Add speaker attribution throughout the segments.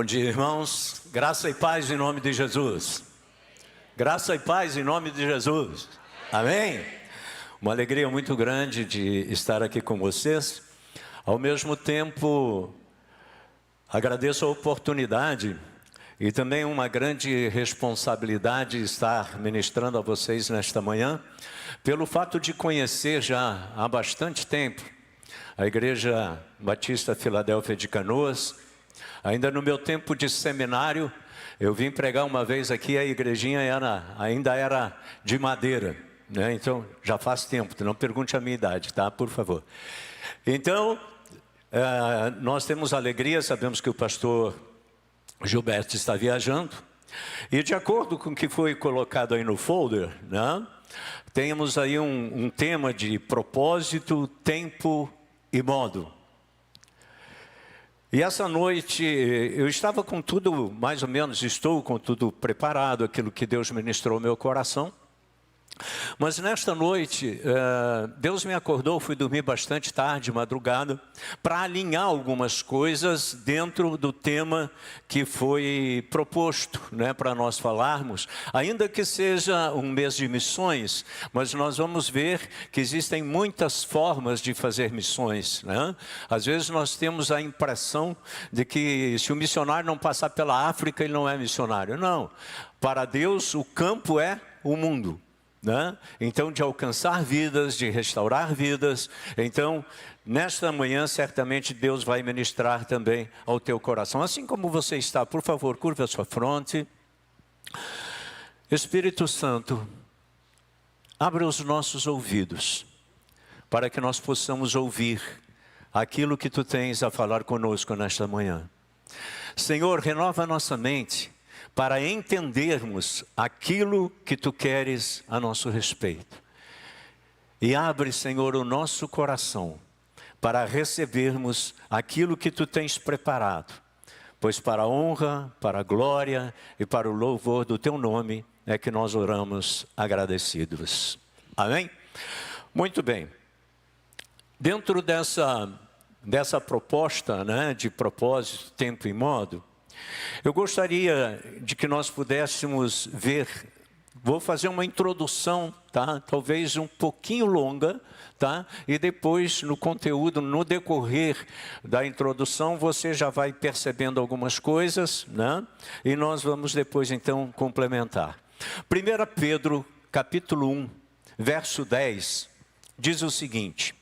Speaker 1: Bom dia, irmãos. Graça e paz em nome de Jesus. Graça e paz em nome de Jesus. Amém? Uma alegria muito grande de estar aqui com vocês. Ao mesmo tempo, agradeço a oportunidade e também uma grande responsabilidade estar ministrando a vocês nesta manhã, pelo fato de conhecer já há bastante tempo a Igreja Batista Filadélfia de Canoas. Ainda no meu tempo de seminário, eu vim pregar uma vez aqui, a igrejinha ainda era de madeira, né? Então, já faz tempo, não pergunte a minha idade, tá? Por favor. Então, nós temos alegria, sabemos que o pastor Gilberto está viajando, e de acordo com o que foi colocado aí no folder, né? Temos aí um tema de propósito, tempo e modo. E essa noite eu estava com tudo, mais ou menos, estou com tudo preparado, aquilo que Deus ministrou ao meu coração. Mas nesta noite, Deus me acordou, fui dormir bastante tarde, madrugada, para alinhar algumas coisas dentro do tema que foi proposto, né, para nós falarmos. Ainda que seja um mês de missões, mas nós vamos ver que existem muitas formas de fazer missões, né? Às vezes nós temos a impressão de que se o missionário não passar pela África, ele não é missionário. Não, para Deus o campo é o mundo, né? Então, de alcançar vidas, de restaurar vidas. Então, nesta manhã, certamente Deus vai ministrar também ao teu coração. Assim como você está, por favor, curva a sua fronte. Espírito Santo, abre os nossos ouvidos, para que nós possamos ouvir aquilo que Tu tens a falar conosco nesta manhã. Senhor, renova a nossa mente, para entendermos aquilo que Tu queres a nosso respeito. E abre, Senhor, o nosso coração para recebermos aquilo que Tu tens preparado. Pois para a honra, para a glória e para o louvor do Teu nome é que nós oramos agradecidos. Amém? Muito bem. Dentro dessa proposta, né, de propósito, tempo e modo, eu gostaria de que nós pudéssemos ver, vou fazer uma introdução, tá? Talvez um pouquinho longa, tá? E depois no conteúdo, no decorrer da introdução, você já vai percebendo algumas coisas, né? E nós vamos depois então complementar. 1 Pedro, capítulo 1, verso 10, diz o seguinte: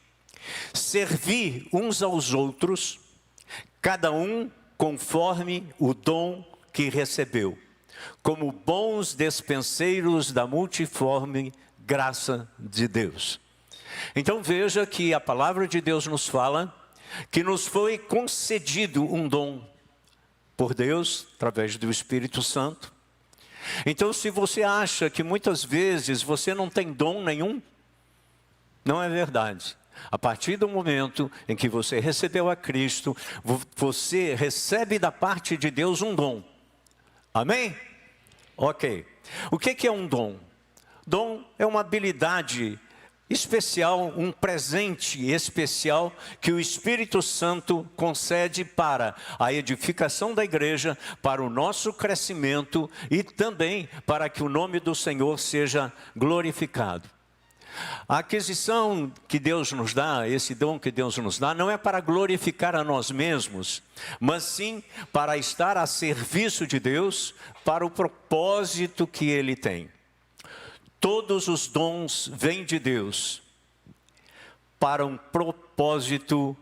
Speaker 1: servi uns aos outros, cada um conforme o dom que recebeu, como bons despenseiros da multiforme graça de Deus. Então veja que a palavra de Deus nos fala que nos foi concedido um dom por Deus, através do Espírito Santo. Então, se você acha que muitas vezes você não tem dom nenhum, não é verdade. A partir do momento em que você recebeu a Cristo, você recebe da parte de Deus um dom. Amém? Ok. O que é um dom? Dom é uma habilidade especial, um presente especial que o Espírito Santo concede para a edificação da igreja, para o nosso crescimento e também para que o nome do Senhor seja glorificado. A aquisição que Deus nos dá, esse dom que Deus nos dá, não é para glorificar a nós mesmos, mas sim para estar a serviço de Deus, para o propósito que Ele tem. Todos os dons vêm de Deus, para um propósito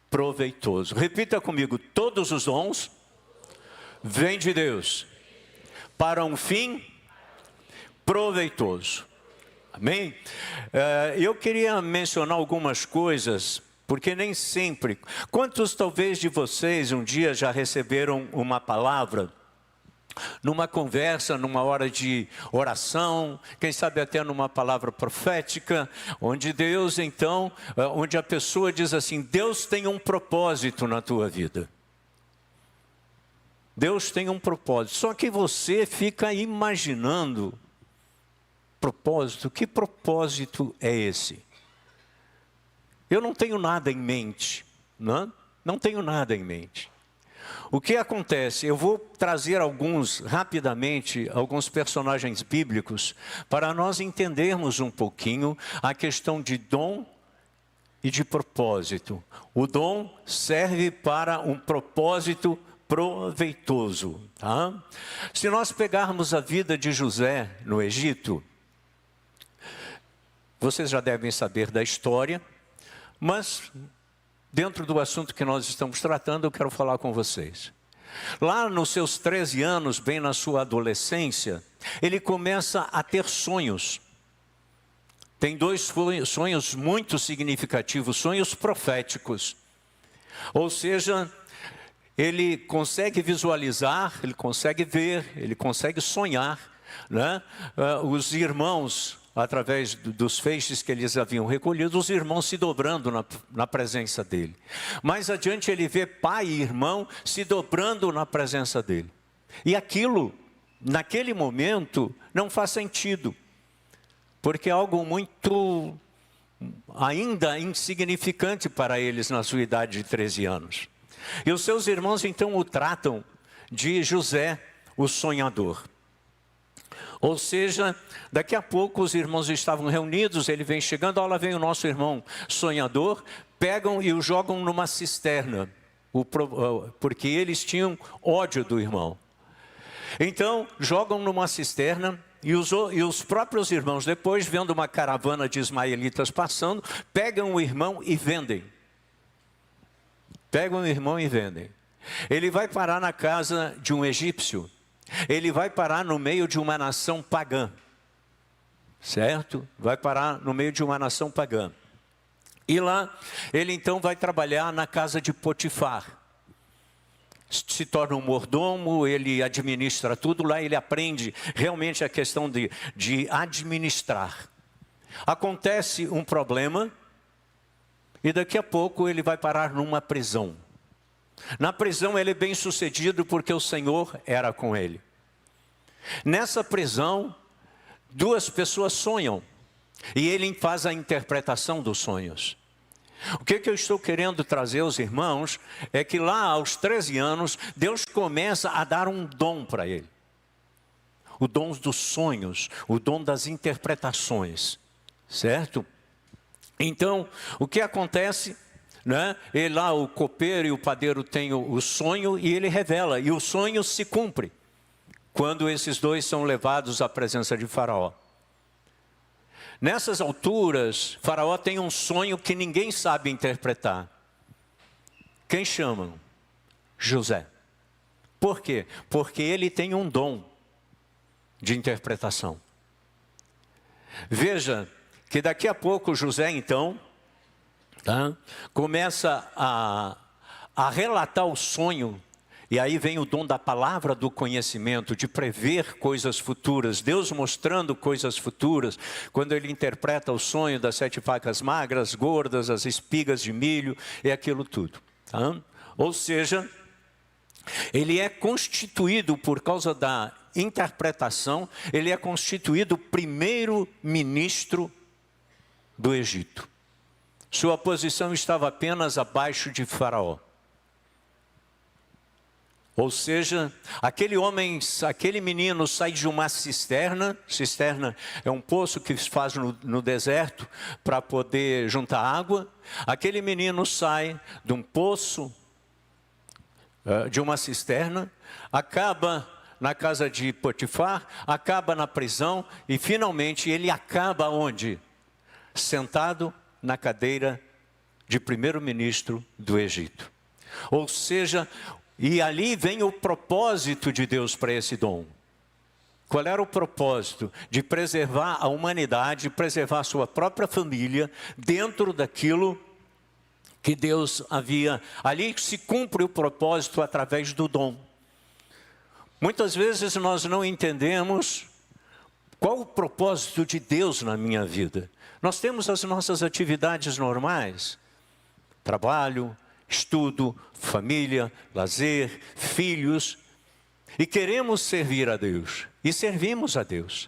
Speaker 1: proveitoso. Repita comigo: todos os dons vêm de Deus, para um fim proveitoso. Amém? Eu queria mencionar algumas coisas, porque nem sempre. Quantos talvez de vocês um dia já receberam uma palavra, numa conversa, numa hora de oração, quem sabe até numa palavra profética, onde Deus então, onde a pessoa diz assim: Deus tem um propósito na tua vida. Deus tem um propósito, só que você fica imaginando propósito. Que propósito é esse? Eu não tenho nada em mente, não tenho nada em mente. o que acontece? Eu vou trazer rapidamente, alguns personagens bíblicos, para nós entendermos um pouquinho a questão de dom e de propósito. O dom serve para um propósito proveitoso. Tá? Se nós pegarmos a vida de José no Egito, vocês já devem saber da história, mas dentro do assunto que nós estamos tratando, eu quero falar com vocês. Lá nos seus 13 anos, bem na sua adolescência, ele começa a ter sonhos. Tem dois sonhos muito significativos, sonhos proféticos. Ou seja, ele consegue visualizar, ele consegue ver, ele consegue sonhar, né? Os irmãos, através dos feixes que eles haviam recolhido, os irmãos se dobrando na presença dele. Mais adiante ele vê pai e irmão se dobrando na presença dele. E aquilo, naquele momento, não faz sentido, porque é algo muito, ainda insignificante para eles na sua idade de 13 anos. E os seus irmãos então o tratam de José, o sonhador. Ou seja, daqui a pouco os irmãos estavam reunidos, ele vem chegando, olha, vem o nosso irmão sonhador, pegam e o jogam numa cisterna, porque eles tinham ódio do irmão. Então, jogam numa cisterna e os próprios irmãos, depois, vendo uma caravana de ismaelitas passando, pegam o irmão e vendem. Pegam o irmão e vendem. Ele vai parar na casa de um egípcio. Ele vai parar no meio de uma nação pagã. Certo? Vai parar no meio de uma nação pagã. E lá, ele então vai trabalhar na casa de Potifar. Se torna um mordomo, ele administra tudo lá, ele aprende realmente a questão de administrar. Acontece um problema, e daqui a pouco ele vai parar numa prisão. Na prisão ele é bem sucedido porque o Senhor era com ele. Nessa prisão, duas pessoas sonham, e ele faz a interpretação dos sonhos. O que eu estou querendo trazer aos irmãos é que lá aos 13 anos, Deus começa a dar um dom para ele. O dom dos sonhos, o dom das interpretações, certo? Então, o que acontece, né? Ele lá, o copeiro e o padeiro têm o sonho e ele revela, e o sonho se cumpre quando esses dois são levados à presença de Faraó. Nessas alturas, Faraó tem um sonho que ninguém sabe interpretar. Quem chamam? José. Por quê? Porque ele tem um dom de interpretação. Veja que daqui a pouco José então começa a relatar o sonho. E aí vem o dom da palavra do conhecimento, de prever coisas futuras, Deus mostrando coisas futuras, quando ele interpreta o sonho das 7 vacas magras, gordas, as espigas de milho, e aquilo tudo. Tá? Ou seja, ele é constituído, por causa da interpretação, ele é constituído primeiro-ministro do Egito. Sua posição estava apenas abaixo de Faraó. Ou seja, aquele menino sai de uma cisterna. Cisterna é um poço que se faz no deserto para poder juntar água. Aquele menino sai de um poço, de uma cisterna, acaba na casa de Potifar, acaba na prisão e finalmente ele acaba onde? Sentado na cadeira de primeiro-ministro do Egito. Ou seja, e ali vem o propósito de Deus para esse dom. Qual era o propósito? De preservar a humanidade, preservar a sua própria família, dentro daquilo que Deus havia. Ali se cumpre o propósito através do dom. Muitas vezes nós não entendemos qual o propósito de Deus na minha vida. Nós temos as nossas atividades normais, trabalho, estudo, família, lazer, filhos, e queremos servir a Deus, e servimos a Deus.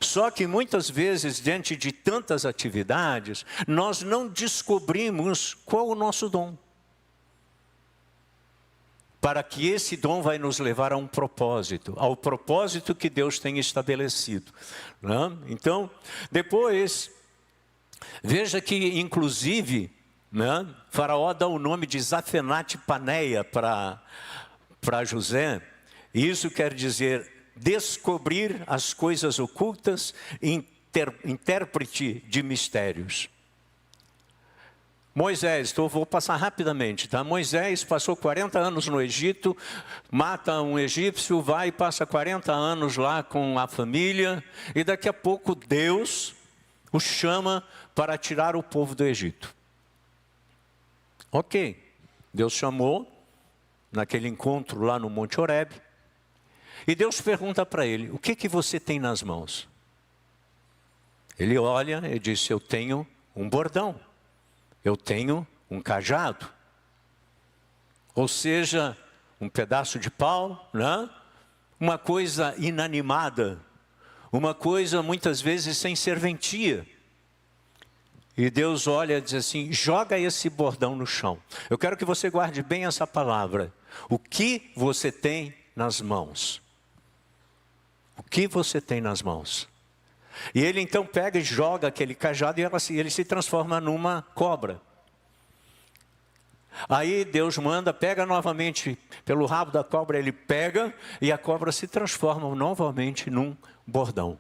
Speaker 1: Só que muitas vezes, diante de tantas atividades, nós não descobrimos qual o nosso dom. para que esse dom vai nos levar a um propósito, ao propósito que Deus tem estabelecido, né? Então, depois, veja que inclusive, né, Faraó dá o nome de Zafenate Paneia para José, e isso quer dizer descobrir as coisas ocultas, intérprete de mistérios. Moisés, vou passar rapidamente, tá? Moisés passou 40 anos no Egito, mata um egípcio, vai e passa 40 anos lá com a família, e daqui a pouco Deus o chama para tirar o povo do Egito. Ok, Deus chamou, naquele encontro lá no Monte Horebe, e Deus pergunta para ele, o que você tem nas mãos? Ele olha e diz, eu tenho um bordão. Eu tenho um cajado, ou seja, um pedaço de pau, né? Uma coisa inanimada, uma coisa muitas vezes sem serventia. E Deus olha e diz assim, joga esse bordão no chão. Eu quero que você guarde bem essa palavra. O que você tem nas mãos? O que você tem nas mãos? E ele então pega e joga aquele cajado e ele se transforma numa cobra. Aí Deus manda, pega novamente pelo rabo da cobra, ele pega e a cobra se transforma novamente num bordão.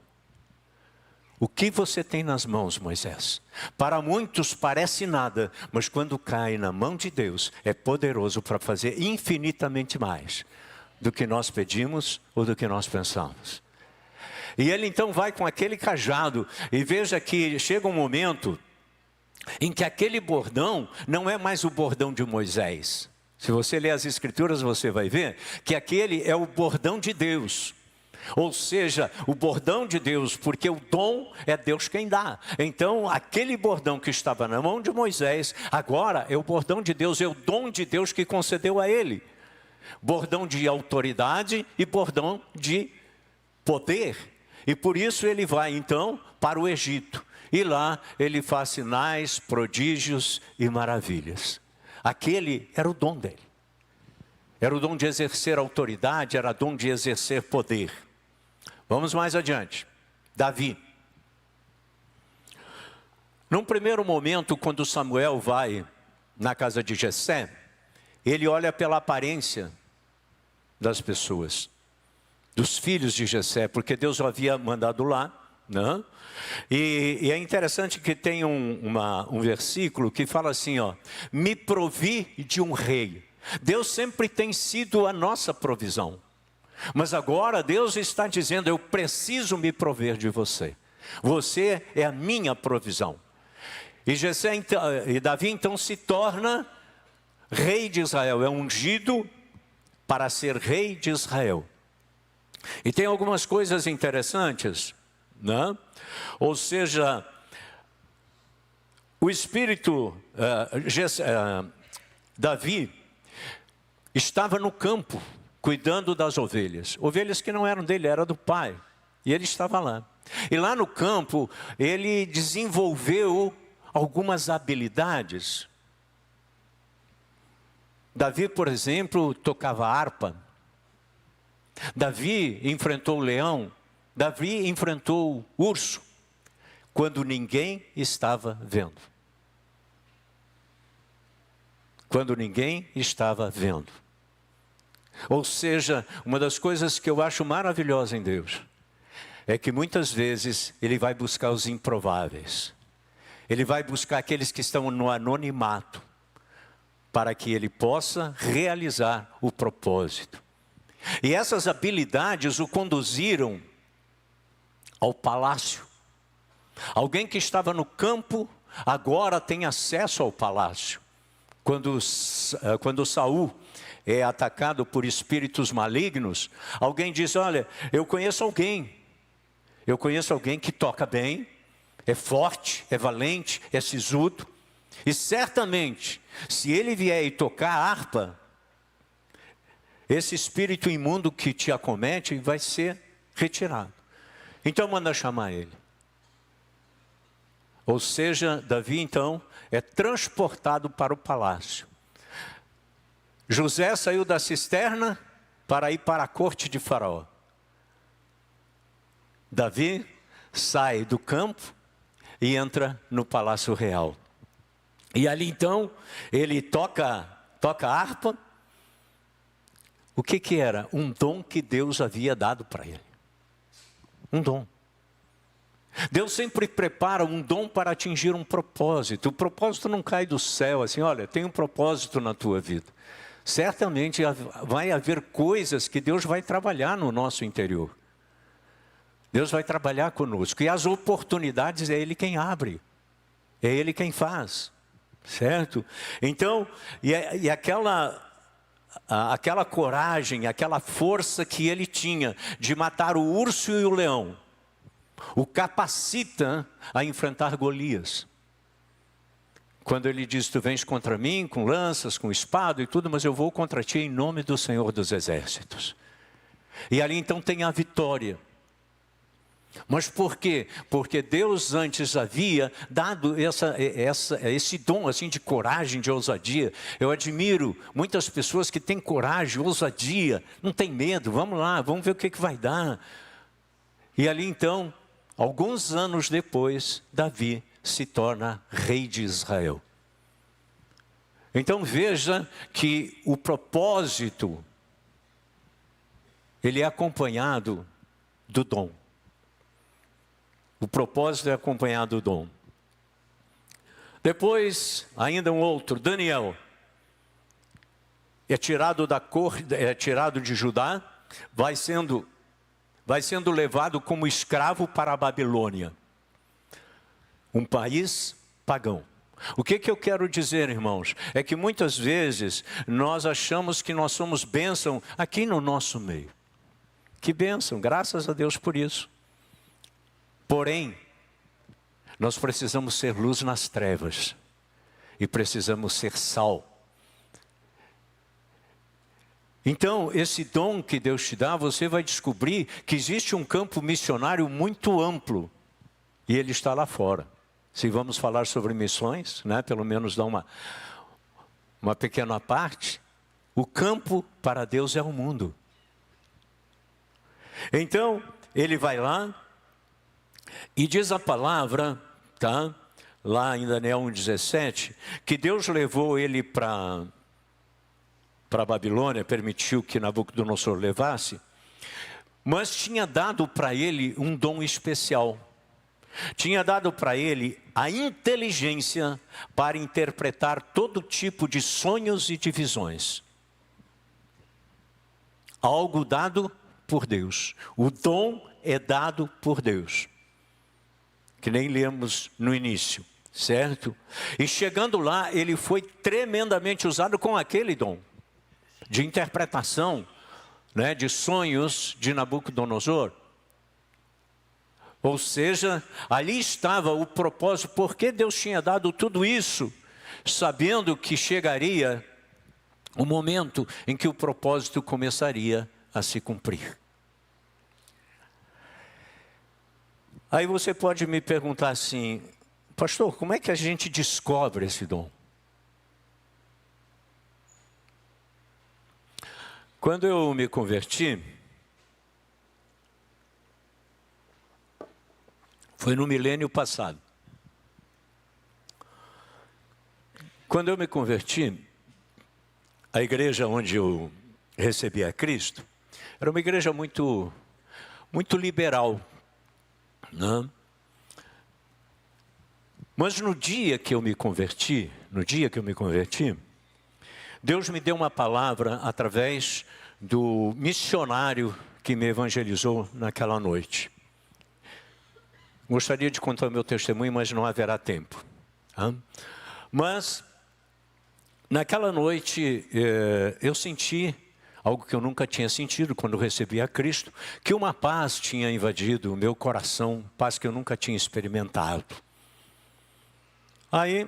Speaker 1: O que você tem nas mãos, Moisés? Para muitos parece nada, mas quando cai na mão de Deus, é poderoso para fazer infinitamente mais do que nós pedimos ou do que nós pensamos. E ele então vai com aquele cajado, e veja que chega um momento em que aquele bordão não é mais o bordão de Moisés. Se você ler as escrituras, você vai ver que aquele é o bordão de Deus. Ou seja, o bordão de Deus, porque o dom é Deus quem dá. Então, aquele bordão que estava na mão de Moisés, agora é o bordão de Deus, é o dom de Deus que concedeu a ele. Bordão de autoridade e bordão de poder. E por isso ele vai então para o Egito. E lá ele faz sinais, prodígios e maravilhas. Aquele era o dom dele. Era o dom de exercer autoridade, era o dom de exercer poder. Vamos mais adiante. Davi. Num primeiro momento, quando Samuel vai na casa de Jessé, ele olha pela aparência das pessoas, dos filhos de Jessé, porque Deus o havia mandado lá, né? E é interessante que tem um versículo que fala assim, ó, me provi de um rei. Deus sempre tem sido a nossa provisão, mas agora Deus está dizendo, eu preciso me prover de você. Você é a minha provisão. E Davi então se torna rei de Israel, é ungido para ser rei de Israel. E tem algumas coisas interessantes, né? Ou seja, o espírito, Davi, estava no campo, cuidando das ovelhas. Ovelhas que não eram dele, eram do pai. E ele estava lá. E lá no campo, ele desenvolveu algumas habilidades. Davi, por exemplo, tocava harpa. Davi enfrentou o leão. Davi enfrentou o urso. Quando ninguém estava vendo. Quando ninguém estava vendo. Ou seja, uma das coisas que eu acho maravilhosa em Deus é que muitas vezes Ele vai buscar os improváveis. Ele vai buscar aqueles que estão no anonimato, para que Ele possa realizar o propósito. E essas habilidades o conduziram ao palácio. Alguém que estava no campo, agora tem acesso ao palácio. Quando Saul é atacado por espíritos malignos, alguém diz, olha, eu conheço alguém que toca bem, é forte, é valente, é sisudo, e certamente, se ele vier e tocar a harpa, esse espírito imundo que te acomete vai ser retirado. Então manda chamar ele. Ou seja, Davi então é transportado para o palácio. José saiu da cisterna para ir para a corte de Faraó. Davi sai do campo e entra no palácio real. E ali então, ele toca harpa. O que era? Um dom que Deus havia dado para ele. Um dom. Deus sempre prepara um dom para atingir um propósito. O propósito não cai do céu assim, olha, tem um propósito na tua vida. Certamente vai haver coisas que Deus vai trabalhar no nosso interior. Deus vai trabalhar conosco. E as oportunidades é Ele quem abre. É Ele quem faz. Certo? Então, e aquela coragem, aquela força que ele tinha de matar o urso e o leão, o capacita a enfrentar Golias. Quando ele diz, tu vens contra mim com lanças, com espada e tudo, mas eu vou contra ti em nome do Senhor dos Exércitos. E ali então tem a vitória. Mas por quê? Porque Deus antes havia dado esse dom assim, de coragem, de ousadia. Eu admiro muitas pessoas que têm coragem, ousadia, não tem medo, vamos lá, vamos ver o que vai dar. E ali então, alguns anos depois, Davi se torna rei de Israel. Então veja que o propósito, ele é acompanhado do dom. O propósito é acompanhado do dom. Depois, ainda um outro, Daniel. É tirado da corte, é tirado de Judá, vai sendo levado como escravo para a Babilônia. Um país pagão. O que eu quero dizer, irmãos? É que muitas vezes nós achamos que nós somos bênção aqui no nosso meio. Que bênção, graças a Deus por isso. Porém, nós precisamos ser luz nas trevas e precisamos ser sal. Então, esse dom que Deus te dá, você vai descobrir que existe um campo missionário muito amplo e ele está lá fora. Se vamos falar sobre missões, né, pelo menos dar uma pequena parte, o campo para Deus é o mundo. Então, ele vai lá. E diz a palavra, tá? Lá em Daniel 1,17, que Deus levou ele para a Babilônia, permitiu que Nabucodonosor levasse, mas tinha dado para ele um dom especial. Tinha dado para ele a inteligência para interpretar todo tipo de sonhos e de visões. Algo dado por Deus. O dom é dado por Deus. Que nem lemos no início, certo? E chegando lá, ele foi tremendamente usado com aquele dom de interpretação, né, de sonhos de Nabucodonosor. Ou seja, ali estava o propósito, porque Deus tinha dado tudo isso, sabendo que chegaria o momento em que o propósito começaria a se cumprir. Aí você pode me perguntar assim, pastor, como é que a gente descobre esse dom? Quando eu me converti, foi no milênio passado. Quando eu me converti, a igreja onde eu recebi a Cristo, era uma igreja muito liberal. Não. Mas no dia que eu me converti, Deus me deu uma palavra através do missionário que me evangelizou naquela noite. Gostaria de contar o meu testemunho, mas não haverá tempo. Mas, naquela noite, eu senti algo que eu nunca tinha sentido quando recebi a Cristo, que uma paz tinha invadido o meu coração, paz que eu nunca tinha experimentado. Aí,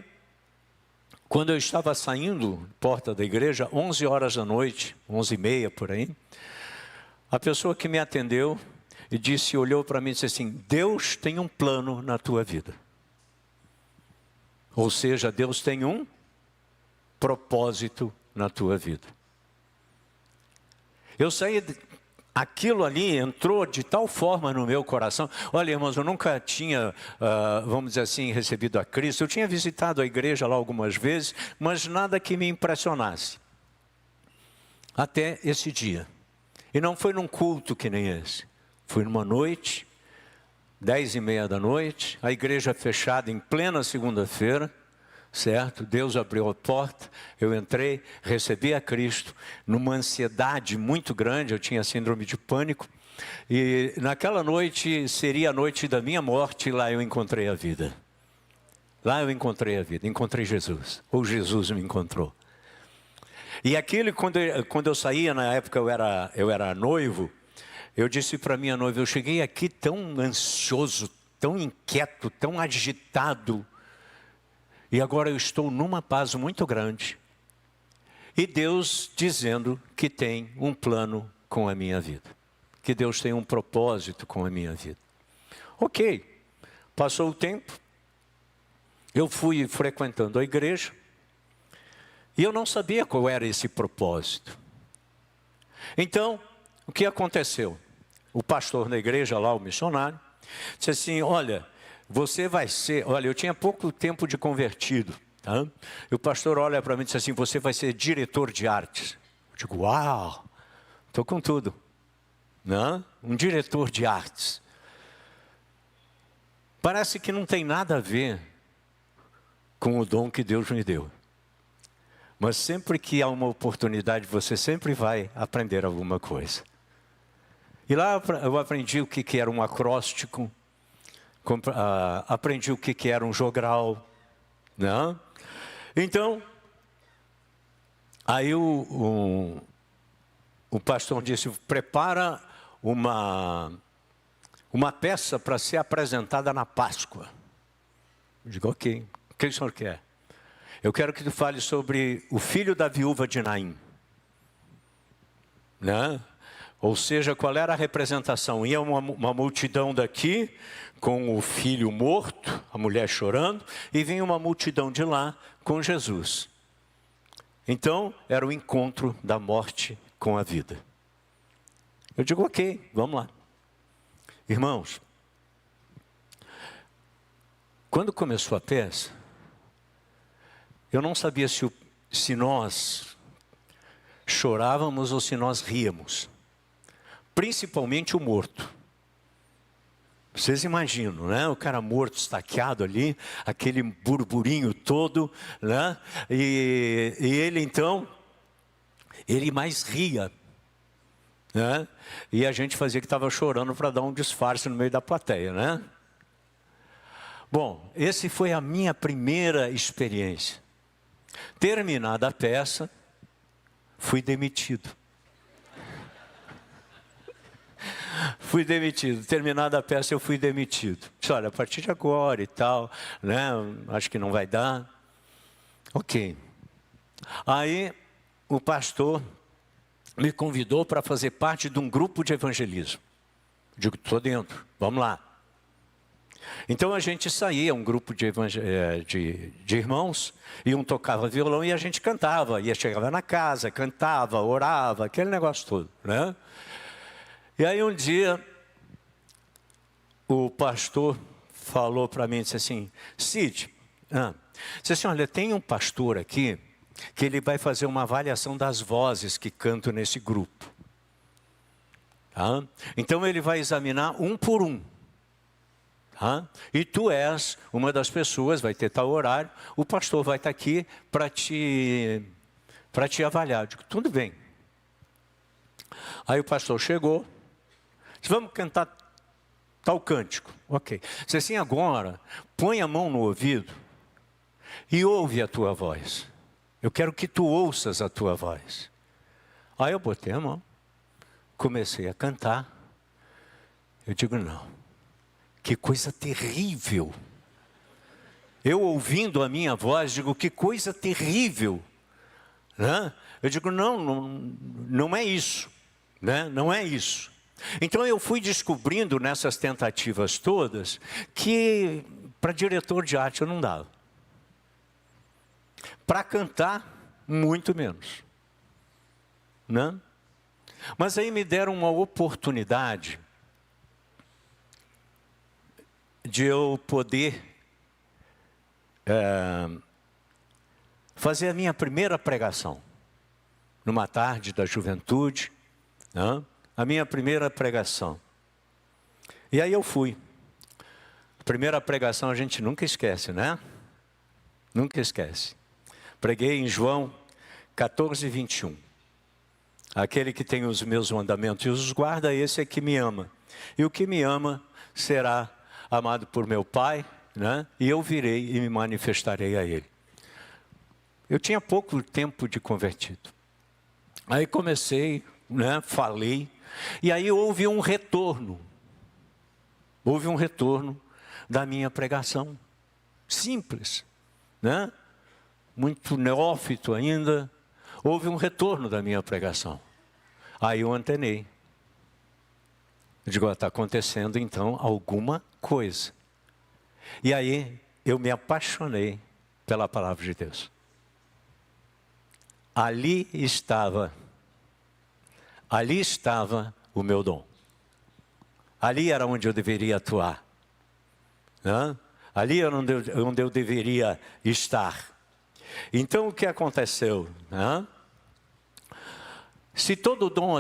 Speaker 1: quando eu estava saindo porta da igreja, 11 horas da noite, 11h30 por aí, a pessoa que me atendeu e olhou para mim e disse assim, Deus tem um plano na tua vida. Ou seja, Deus tem um propósito na tua vida. Eu saí, aquilo ali entrou de tal forma no meu coração. Olha, irmãos, eu nunca tinha, vamos dizer assim, recebido a Cristo. Eu tinha visitado a igreja lá algumas vezes, mas nada que me impressionasse. Até esse dia. E não foi num culto que nem esse. Foi numa noite, 10h30 da noite, a igreja fechada em plena segunda-feira, certo? Deus abriu a porta, eu entrei, recebi a Cristo, numa ansiedade muito grande, eu tinha síndrome de pânico, e naquela noite seria a noite da minha morte, e lá eu encontrei a vida. Lá eu encontrei a vida, encontrei Jesus, ou Jesus me encontrou. E aquele, quando eu saía, na época eu era noivo, eu disse para minha noiva, eu cheguei aqui tão ansioso, tão inquieto, tão agitado, e agora eu estou numa paz muito grande. E Deus dizendo que tem um plano com a minha vida. Que Deus tem um propósito com a minha vida. Ok, passou o tempo, eu fui frequentando a igreja, e eu não sabia qual era esse propósito. Então, o que aconteceu? O pastor da igreja lá, o missionário, disse assim, olha, você vai ser... Olha, eu tinha pouco tempo de convertido. Tá? E o pastor olha para mim e disse assim, você vai ser diretor de artes. Eu digo, uau, estou com tudo. Não? Um diretor de artes. Parece que não tem nada a ver com o dom que Deus me deu. Mas sempre que há uma oportunidade, você sempre vai aprender alguma coisa. E lá eu aprendi o que era um acróstico, aprendi o que era um jogral. Não? Então, aí o pastor disse, prepara uma peça para ser apresentada na Páscoa. Eu digo, ok, o que o senhor quer? Eu quero que tu fale sobre o filho da viúva de Naim. Né? Ou seja, qual era a representação? Ia uma multidão daqui, com o filho morto, a mulher chorando, e vinha uma multidão de lá, com Jesus. Então, era o encontro da morte com a vida. Eu digo, ok, vamos lá. Irmãos, quando começou a peça, eu não sabia se nós chorávamos ou se nós ríamos. Principalmente o morto. Vocês imaginam, né? O cara morto, estaqueado ali, aquele burburinho todo, né? E ele então, ele mais ria, né? E a gente fazia que estava chorando para dar um disfarce no meio da plateia, né? Bom, essa foi a minha primeira experiência. Terminada a peça, fui demitido. Fui demitido. Terminada a peça, eu fui demitido. Disse, olha, a partir de agora e tal, né? Acho que não vai dar. Ok. Aí, o pastor me convidou para fazer parte de um grupo de evangelismo. Digo, estou dentro, vamos lá. Então a gente saía, um grupo de irmãos, e um tocava violão e a gente cantava. Chegava na casa, cantava, orava, aquele negócio todo, né? E aí um dia, o pastor falou para mim, disse assim, Cid, disse assim, olha, tem um pastor aqui, que ele vai fazer uma avaliação das vozes que cantam nesse grupo. Tá? Então ele vai examinar um por um. Tá? E tu és uma das pessoas, vai ter tal horário, o pastor vai estar aqui para te avaliar. Eu digo, tudo bem. Aí o pastor chegou, disse, vamos cantar tal cântico. Ok. Disse assim, agora, põe a mão no ouvido e ouve a tua voz. Eu quero que tu ouças a tua voz. Aí eu botei a mão, comecei a cantar. Eu digo, não, que coisa terrível. Eu ouvindo a minha voz, digo, que coisa terrível. Né? Eu digo, não é isso. Né? Não é isso. Então eu fui descobrindo nessas tentativas todas que para diretor de arte eu não dava. Para cantar, muito menos. Né? Mas aí me deram uma oportunidade de eu poder fazer a minha primeira pregação, numa tarde da juventude, né? A minha primeira pregação. E aí eu fui. A primeira pregação a gente nunca esquece, né? Nunca esquece. Preguei em João 14, 21. Aquele que tem os meus mandamentos e os guarda, esse é que me ama. E o que me ama será amado por meu Pai, né? E eu virei e me manifestarei a Ele. Eu tinha pouco tempo de convertido. Aí comecei, né? Falei. E aí houve um retorno. Houve um retorno da minha pregação. Simples, né? Muito neófito ainda. Houve um retorno da minha pregação. Aí eu antenei. Eu digo, está acontecendo então alguma coisa. E aí eu me apaixonei pela palavra de Deus. Ali estava o meu dom. Ali era onde eu deveria atuar, né? Ali era onde eu deveria estar. Então o que aconteceu, né? Se todo dom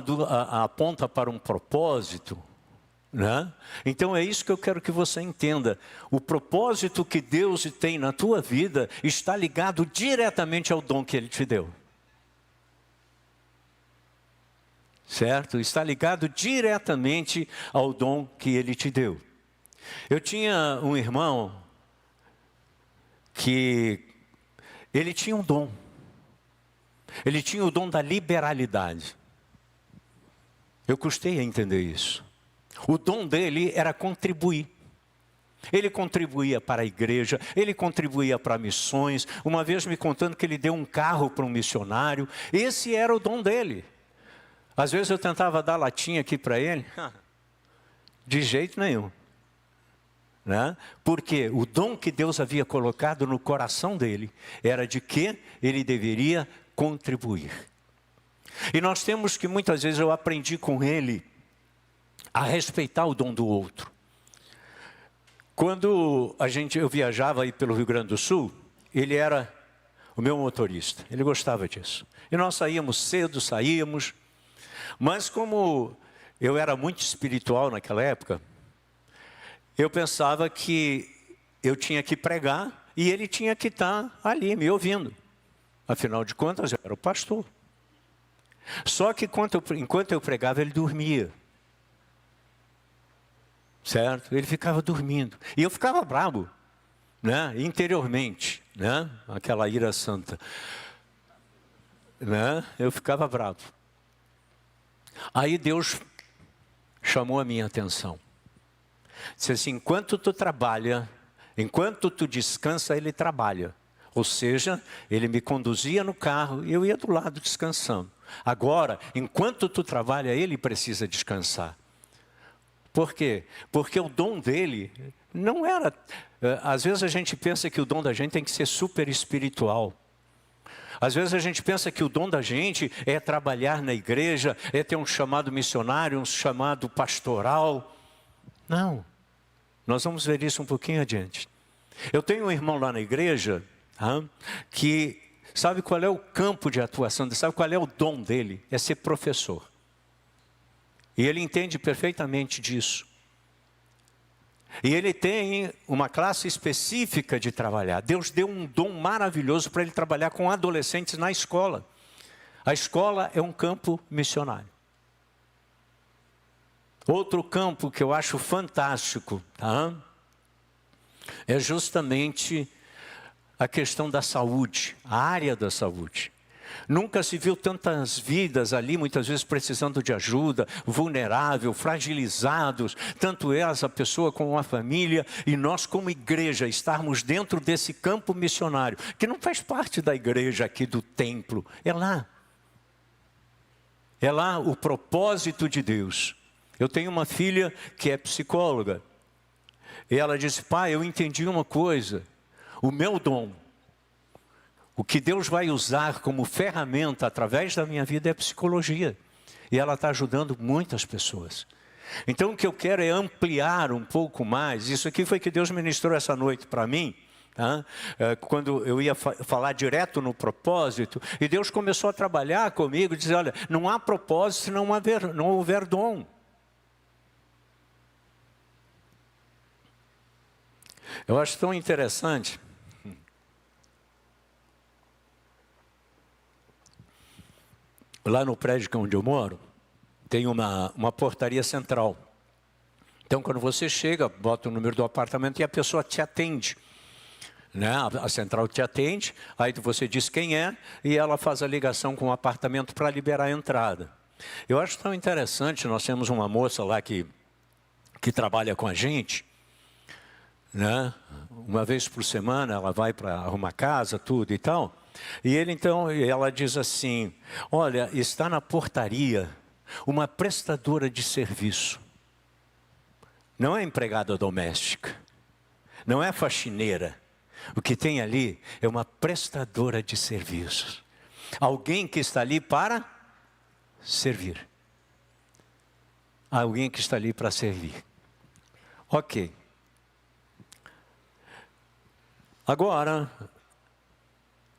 Speaker 1: aponta para um propósito, né? Então é isso que eu quero que você entenda. O propósito que Deus tem na tua vida está ligado diretamente ao dom que Ele te deu. Certo? Está ligado diretamente ao dom que Ele te deu. Eu tinha um irmão que ele tinha um dom. Ele tinha o dom da liberalidade. Eu custei a entender isso. O dom dele era contribuir. Ele contribuía para a igreja, ele contribuía para missões. Uma vez me contando que ele deu um carro para um missionário. Esse era o dom dele. Às vezes eu tentava dar latinha aqui para ele. De jeito nenhum. Né? Porque o dom que Deus havia colocado no coração dele era de que ele deveria contribuir. E nós temos que, muitas vezes eu aprendi com ele a respeitar o dom do outro. Quando eu viajava aí pelo Rio Grande do Sul, ele era o meu motorista, ele gostava disso. E nós saíamos cedo, mas como eu era muito espiritual naquela época, eu pensava que eu tinha que pregar e ele tinha que estar ali me ouvindo. Afinal de contas, eu era o pastor. Só que enquanto eu pregava, ele dormia. Certo? Ele ficava dormindo. E eu ficava bravo, né? Interiormente, né? Aquela ira santa. Né? Eu ficava bravo. Aí Deus chamou a minha atenção. Disse assim, enquanto tu trabalha, enquanto tu descansa, ele trabalha. Ou seja, ele me conduzia no carro e eu ia do lado descansando. Agora, enquanto tu trabalha, ele precisa descansar. Por quê? Porque o dom dele não era... Às vezes a gente pensa que o dom da gente tem que ser super espiritual. Às vezes a gente pensa que o dom da gente é trabalhar na igreja, é ter um chamado missionário, um chamado pastoral. Não. Nós vamos ver isso um pouquinho adiante. Eu tenho um irmão lá na igreja que sabe qual é o campo de atuação, sabe qual é o dom dele? É ser professor. E ele entende perfeitamente disso. E ele tem uma classe específica de trabalhar. Deus deu um dom maravilhoso para ele trabalhar com adolescentes na escola. A escola é um campo missionário. Outro campo que eu acho fantástico, é justamente a questão da saúde, a área da saúde. Nunca se viu tantas vidas ali, muitas vezes precisando de ajuda, vulnerável, fragilizados, tanto essa pessoa como a família, e nós como igreja estarmos dentro desse campo missionário, que não faz parte da igreja aqui do templo, é lá. É lá o propósito de Deus. Eu tenho uma filha que é psicóloga, e ela disse, pai, eu entendi uma coisa, o meu dom, o que Deus vai usar como ferramenta através da minha vida é a psicologia. E ela está ajudando muitas pessoas. Então o que eu quero é ampliar um pouco mais. Isso aqui foi que Deus ministrou essa noite para mim. Tá? Quando eu ia falar direto no propósito, e Deus começou a trabalhar comigo, dizer, olha, não há propósito se não houver dom. Eu acho tão interessante. Lá no prédio onde eu moro, tem uma portaria central. Então, quando você chega, bota o número do apartamento e a pessoa te atende. Né? A central te atende, aí você diz quem é e ela faz a ligação com o apartamento para liberar a entrada. Eu acho tão interessante, nós temos uma moça lá que trabalha com a gente, né? Uma vez por semana ela vai para arrumar casa, tudo e tal, e ela diz assim, olha, está na portaria uma prestadora de serviço, não é empregada doméstica, não é faxineira. O que tem ali é uma prestadora de serviços. Alguém que está ali para servir. Alguém que está ali para servir. Ok. Agora,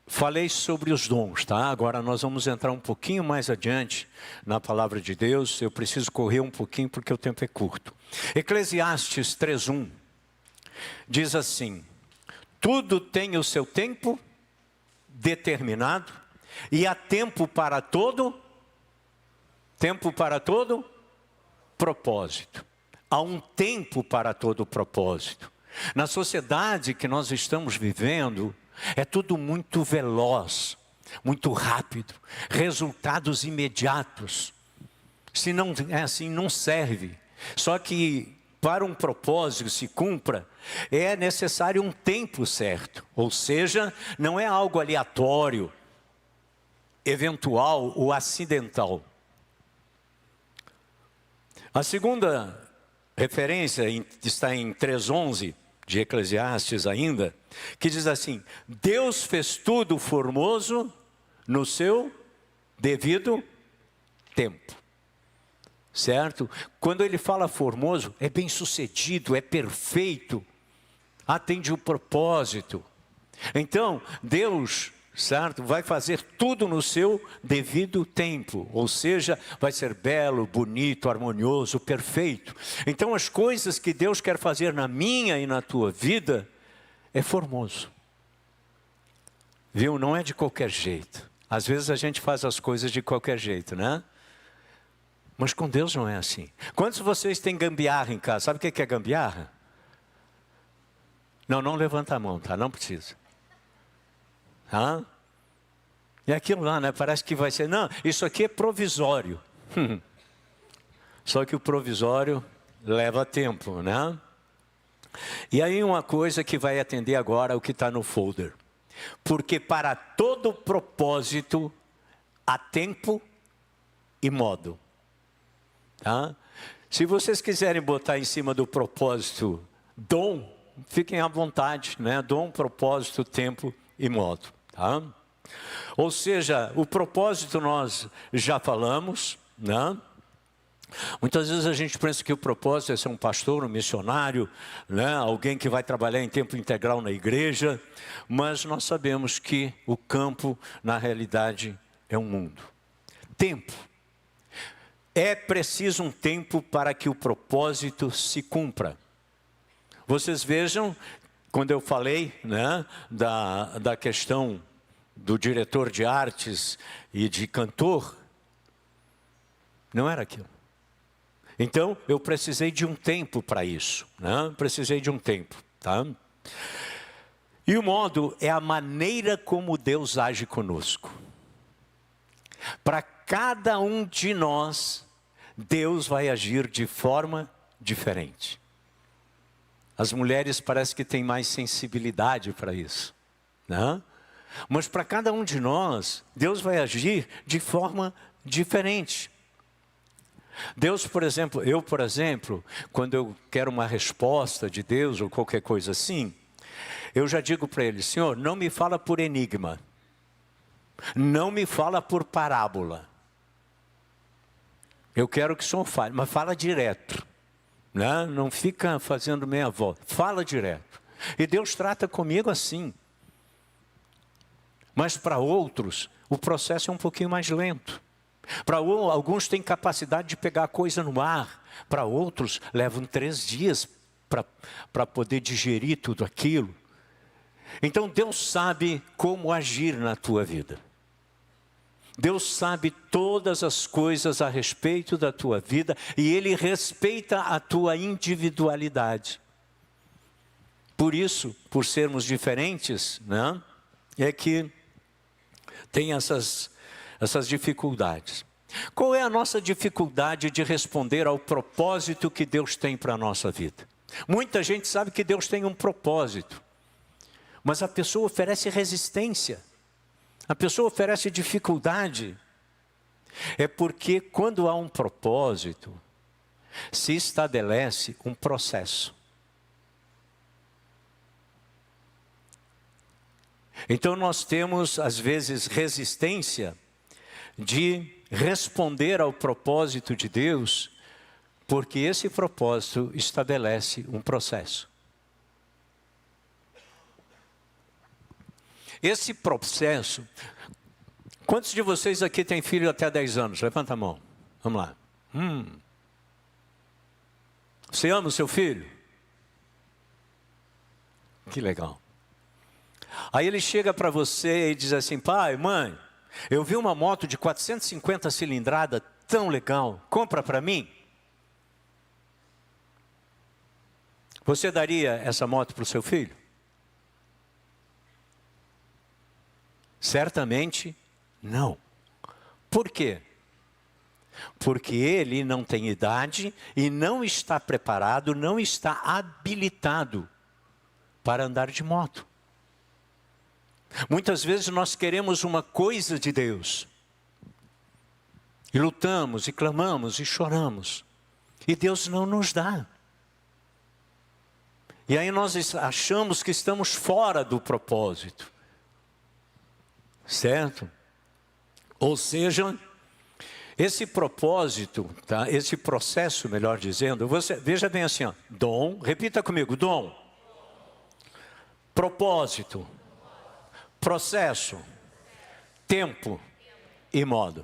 Speaker 1: falei sobre os dons, tá? Agora nós vamos entrar um pouquinho mais adiante na palavra de Deus. Eu preciso correr um pouquinho porque o tempo é curto. Eclesiastes 3:1 diz assim: tudo tem o seu tempo determinado e há tempo para todo propósito. Há um tempo para todo propósito. Na sociedade que nós estamos vivendo, é tudo muito veloz, muito rápido, resultados imediatos. Se não é assim, não serve. Só que para um propósito se cumpra, é necessário um tempo certo. Ou seja, não é algo aleatório, eventual ou acidental. A segunda referência está em 3:11 de Eclesiastes ainda, que diz assim: Deus fez tudo formoso no seu devido tempo. Certo? Quando ele fala formoso, é bem sucedido, é perfeito, atende o propósito. Então, Deus, certo, vai fazer tudo no seu devido tempo, ou seja, vai ser belo, bonito, harmonioso, perfeito. Então, as coisas que Deus quer fazer na minha e na tua vida, é formoso. Viu? Não é de qualquer jeito. Às vezes a gente faz as coisas de qualquer jeito, né? Mas com Deus não é assim. Quantos de vocês têm gambiarra em casa? Sabe o que é gambiarra? Não levanta a mão, tá? Não precisa. E aquilo lá, né? Parece que vai ser... Não, isso aqui é provisório. Só que o provisório leva tempo, né? E aí uma coisa que vai atender agora o que está no folder. Porque para todo propósito há tempo e modo. Tá? Se vocês quiserem botar em cima do propósito dom, fiquem à vontade, né? Dom, propósito, tempo e modo. Tá? Ou seja, o propósito nós já falamos, né? Muitas vezes a gente pensa que o propósito é ser um pastor, um missionário, né? Alguém que vai trabalhar em tempo integral na igreja, mas nós sabemos que o campo, na realidade, é um mundo. Tempo. É preciso um tempo para que o propósito se cumpra. Vocês vejam, quando eu falei, né, da questão do diretor de artes e de cantor, não era aquilo. Então, eu precisei de um tempo para isso, né? Precisei de um tempo, tá? E o modo é a maneira como Deus age conosco. Para cada um de nós, Deus vai agir de forma diferente. As mulheres parece que têm mais sensibilidade para isso, né? Mas para cada um de nós, Deus vai agir de forma diferente. Deus, por exemplo, quando eu quero uma resposta de Deus ou qualquer coisa assim, eu já digo para Ele: Senhor, não me fala por enigma, não me fala por parábola, Eu quero que o senhor fale, mas fala direto. Né? Não fica fazendo meia volta. Fala direto. E Deus trata comigo assim. Mas para outros, o processo é um pouquinho mais lento. Para alguns têm capacidade de pegar a coisa no ar. Para outros, levam 3 dias para poder digerir tudo aquilo. Então Deus sabe como agir na tua vida. Deus sabe todas as coisas a respeito da tua vida e Ele respeita a tua individualidade. Por isso, por sermos diferentes, né, é que tem essas dificuldades. Qual é a nossa dificuldade de responder ao propósito que Deus tem para a nossa vida? Muita gente sabe que Deus tem um propósito, mas a pessoa oferece resistência. A pessoa oferece dificuldade. É porque quando há um propósito, se estabelece um processo. Então nós temos, às vezes, resistência de responder ao propósito de Deus, porque esse propósito estabelece um processo. Esse processo, quantos de vocês aqui têm filho até 10 anos? Levanta a mão, vamos lá. Você ama o seu filho? Que legal. Aí ele chega para você e diz assim, pai, mãe, eu vi uma moto de 450 cilindrada tão legal, compra para mim? Você daria essa moto para o seu filho? Certamente não. Por quê? Porque ele não tem idade e não está preparado, não está habilitado para andar de moto. Muitas vezes nós queremos uma coisa de Deus. E lutamos, e clamamos, e choramos. E Deus não nos dá. E aí nós achamos que estamos fora do propósito. Certo? Ou seja, esse propósito, tá? Esse processo, melhor dizendo, veja bem assim, ó, dom, repita comigo, dom, propósito, processo, tempo e modo.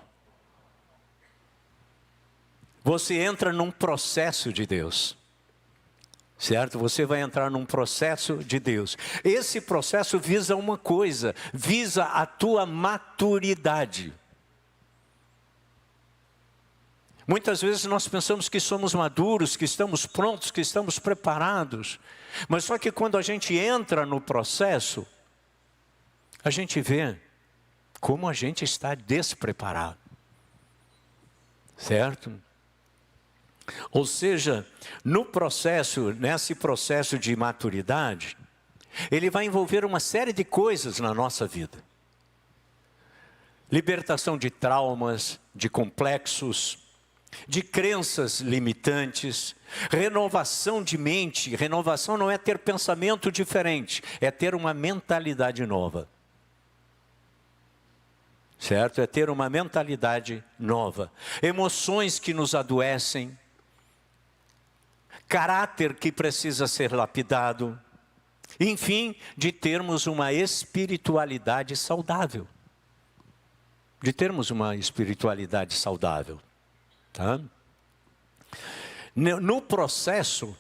Speaker 1: Você entra num processo de Deus. Certo? Você vai entrar num processo de Deus. Esse processo visa uma coisa, visa a tua maturidade. Muitas vezes nós pensamos que somos maduros, que estamos prontos, que estamos preparados. Mas só que quando a gente entra no processo, a gente vê como a gente está despreparado. Certo? Ou seja, no processo, nesse processo de maturidade, ele vai envolver uma série de coisas na nossa vida. Libertação de traumas, de complexos, de crenças limitantes, renovação de mente. Renovação não é ter pensamento diferente, é ter uma mentalidade nova. Certo? É ter uma mentalidade nova. Emoções que nos adoecem. Caráter que precisa ser lapidado, enfim, de termos uma espiritualidade saudável. De termos uma espiritualidade saudável. Tá? No processo,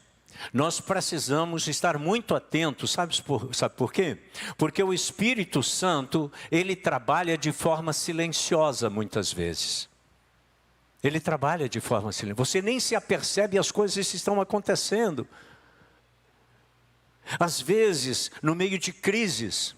Speaker 1: nós precisamos estar muito atentos, sabe por quê? Porque o Espírito Santo, ele trabalha de forma silenciosa muitas vezes. Ele trabalha de forma silenciosa. Você nem se apercebe as coisas estão acontecendo. Às vezes, no meio de crises,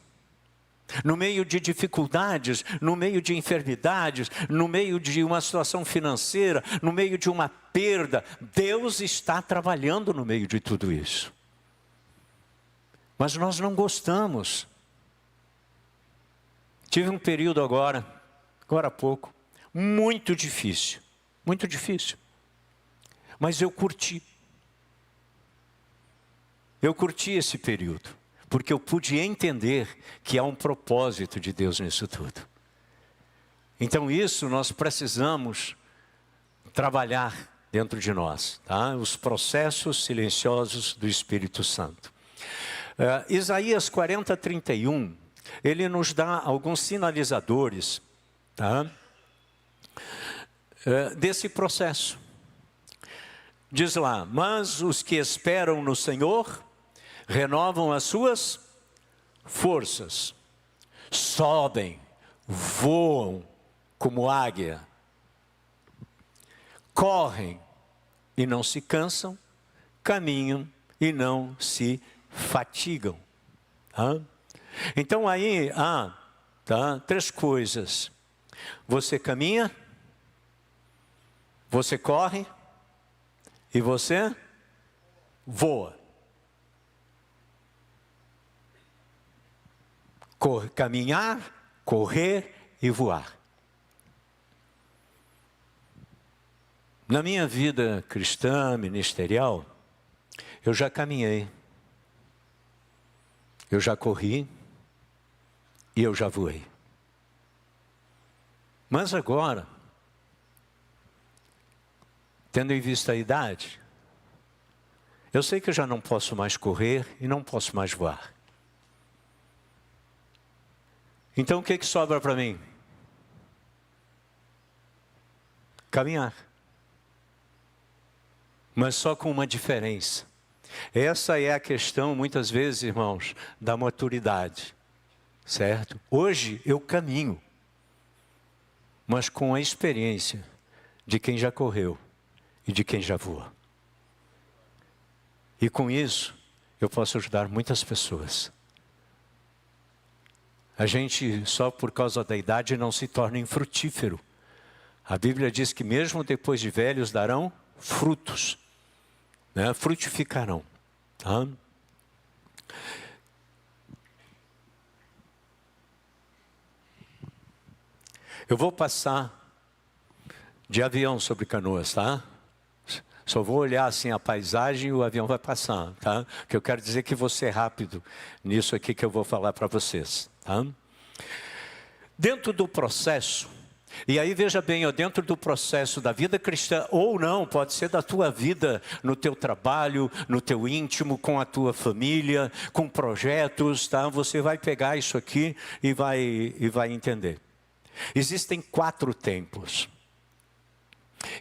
Speaker 1: no meio de dificuldades, no meio de enfermidades, no meio de uma situação financeira, no meio de uma perda, Deus está trabalhando no meio de tudo isso. Mas nós não gostamos. Tive um período agora há pouco, muito difícil. Muito difícil. Mas eu curti. Eu curti esse período. Porque eu pude entender que há um propósito de Deus nisso tudo. Então isso nós precisamos trabalhar dentro de nós, tá? Os processos silenciosos do Espírito Santo. Isaías 40:31, ele nos dá alguns sinalizadores, tá? Desse processo. Diz lá: mas os que esperam no Senhor renovam as suas forças, sobem, voam como águia, correm e não se cansam, caminham e não se fatigam. Tá? Então aí há três coisas: você caminha, você corre e você voa. Caminhar, correr e voar. Na minha vida cristã, ministerial, eu já caminhei, eu já corri e eu já voei. Mas agora, tendo em vista a idade, eu sei que eu já não posso mais correr e não posso mais voar. Então o que sobra para mim? Caminhar. Mas só com uma diferença. Essa é a questão, muitas vezes, irmãos, da maturidade. Certo? Hoje eu caminho, mas com a experiência de quem já correu e de quem já voa. E com isso, eu posso ajudar muitas pessoas. A gente, só por causa da idade, não se torna infrutífero. A Bíblia diz que mesmo depois de velhos darão frutos, né? Frutificarão. Tá? Eu vou passar de avião sobre Canoas, tá? Só vou olhar assim a paisagem e o avião vai passar, tá? Que eu quero dizer que vou ser rápido nisso aqui que eu vou falar para vocês, tá? Dentro do processo, e aí veja bem, dentro do processo da vida cristã, ou não, pode ser da tua vida, no teu trabalho, no teu íntimo, com a tua família, com projetos, tá? Você vai pegar isso aqui e vai entender. Existem 4 tempos.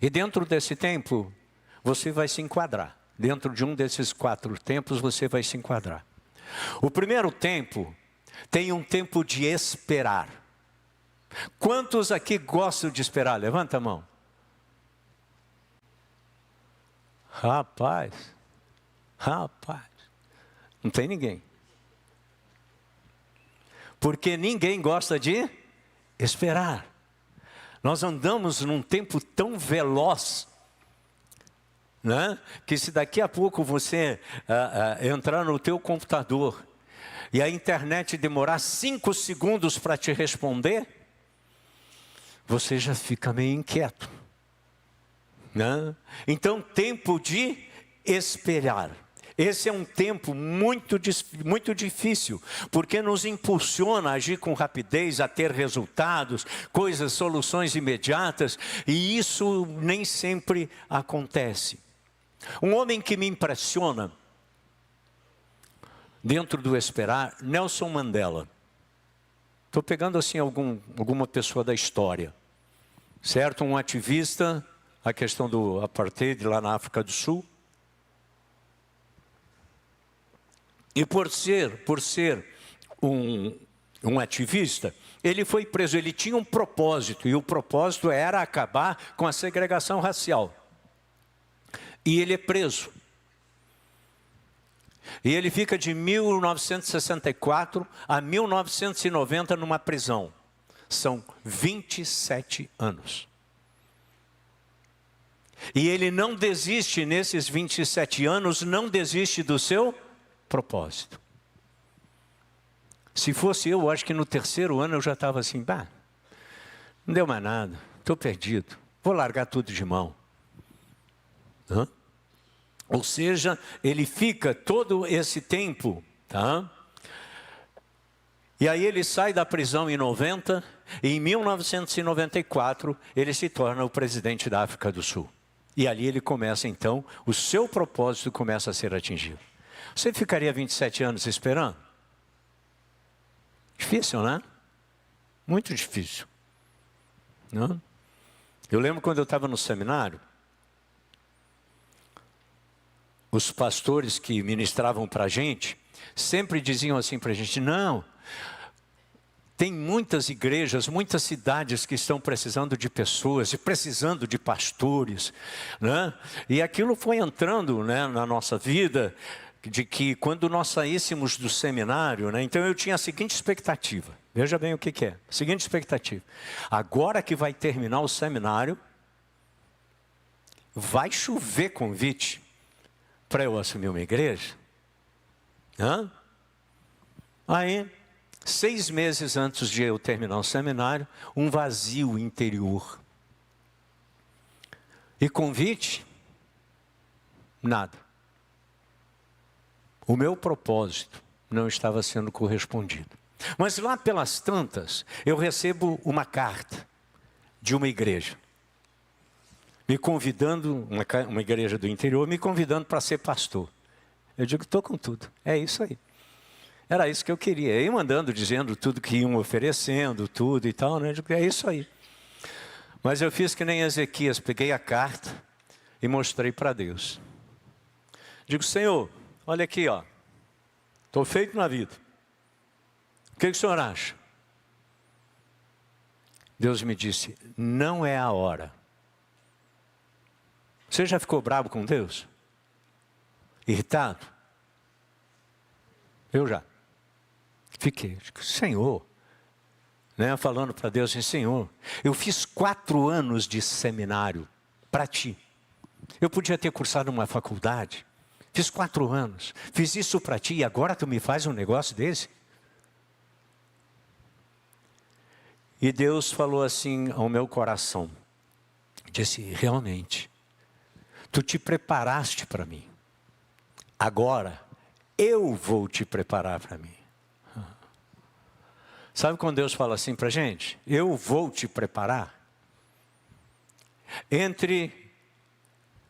Speaker 1: E dentro desse tempo, você vai se enquadrar. Dentro de um desses 4 tempos, você vai se enquadrar. O primeiro tempo tem um tempo de esperar. Quantos aqui gostam de esperar? Levanta a mão. Rapaz. Não tem ninguém. Porque ninguém gosta de esperar. Nós andamos num tempo tão veloz, né? Que se daqui a pouco você entrar no teu computador e a internet demorar 5 segundos para te responder, você já fica meio inquieto, né? Então, tempo de esperar. Esse é um tempo muito difícil, porque nos impulsiona a agir com rapidez, a ter resultados, soluções imediatas, e isso nem sempre acontece. Um homem que me impressiona, dentro do esperar, Nelson Mandela. Estou pegando assim alguma pessoa da história, certo? Um ativista, a questão do apartheid lá na África do Sul. E por ser um ativista, ele foi preso, ele tinha um propósito, e o propósito era acabar com a segregação racial. E ele é preso. E ele fica de 1964 a 1990 numa prisão. São 27 anos. E ele não desiste nesses 27 anos, não desiste do seu propósito. Se fosse eu acho que no 3º ano eu já estava assim, não deu mais nada, estou perdido, vou largar tudo de mão. Ou seja, ele fica todo esse tempo, tá? E aí ele sai da prisão em 90, E em 1994, ele se torna o presidente da África do Sul. E ali ele começa, então, o seu propósito começa a ser atingido. Você ficaria 27 anos esperando? Difícil, né? Muito difícil. Não? Eu lembro quando eu estava no seminário, os pastores que ministravam para a gente, sempre diziam assim para a gente, não, tem muitas igrejas, muitas cidades que estão precisando de pessoas, e precisando de pastores, né? E aquilo foi entrando, né, na nossa vida, de que quando nós saíssemos do seminário, né, então eu tinha a seguinte expectativa, veja bem o que é, a seguinte expectativa, agora que vai terminar o seminário, vai chover convite para eu assumir uma igreja. Hã? Aí, 6 meses antes de eu terminar o seminário, um vazio interior. E convite? Nada. O meu propósito não estava sendo correspondido. Mas lá pelas tantas, eu recebo uma carta de uma igreja. Me convidando, uma igreja do interior, me convidando para ser pastor. Eu digo, estou com tudo, é isso aí. Era isso que eu queria. Eu ia mandando, dizendo tudo que iam oferecendo, tudo e tal, né? Eu digo, é isso aí. Mas eu fiz que nem Ezequias, peguei a carta e mostrei para Deus. Digo, Senhor, olha aqui, ó, estou feito na vida. O que o senhor acha? Deus me disse, não é a hora. Você já ficou bravo com Deus? Irritado? Eu já. Fiquei. Senhor, né, falando para Deus assim, Senhor, eu fiz 4 anos de seminário para Ti. Eu podia ter cursado uma faculdade. Fiz 4 anos. Fiz isso para Ti e agora Tu me faz um negócio desse? E Deus falou assim ao meu coração. Disse, realmente, Tu te preparaste para mim. Agora, eu vou te preparar para mim. Sabe quando Deus fala assim para a gente? Eu vou te preparar. Entre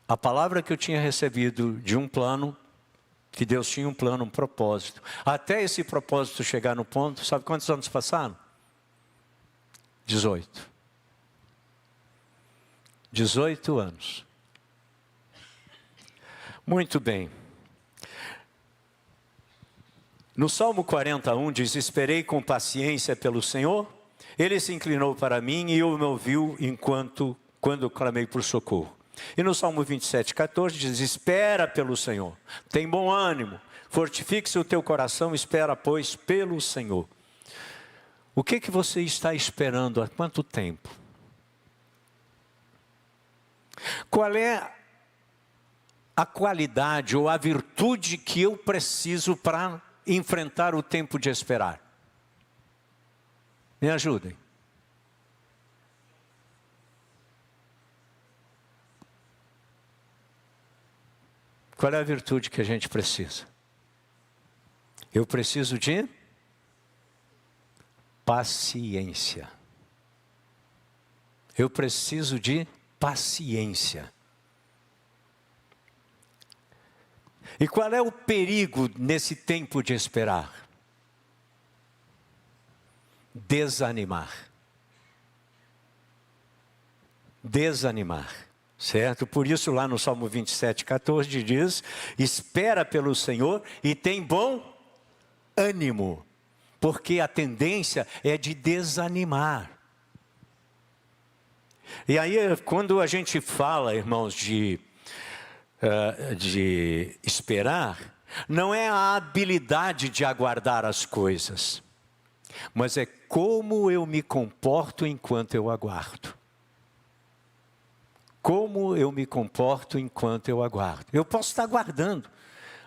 Speaker 1: a palavra que eu tinha recebido de um plano, que Deus tinha um plano, um propósito, até esse propósito chegar no ponto, sabe quantos anos passaram? 18. 18 anos. Muito bem. No Salmo 41 diz, esperei com paciência pelo Senhor, Ele se inclinou para mim e me ouviu quando eu clamei por socorro. E no Salmo 27:14 diz, espera pelo Senhor, tem bom ânimo, fortifique-se o teu coração, espera pois pelo Senhor. O que você está esperando há quanto tempo? Qual é a qualidade ou a virtude que eu preciso para enfrentar o tempo de esperar? Me ajudem. Qual é a virtude que a gente precisa? Eu preciso de paciência. Eu preciso de paciência. E qual é o perigo nesse tempo de esperar? Desanimar. Desanimar, certo? Por isso lá no Salmo 27:14 diz, espera pelo Senhor e tem bom ânimo, porque a tendência é de desanimar. E aí quando a gente fala, irmãos, de esperar, não é a habilidade de aguardar as coisas, mas é como eu me comporto enquanto eu aguardo. Como eu me comporto enquanto eu aguardo. Eu posso estar aguardando,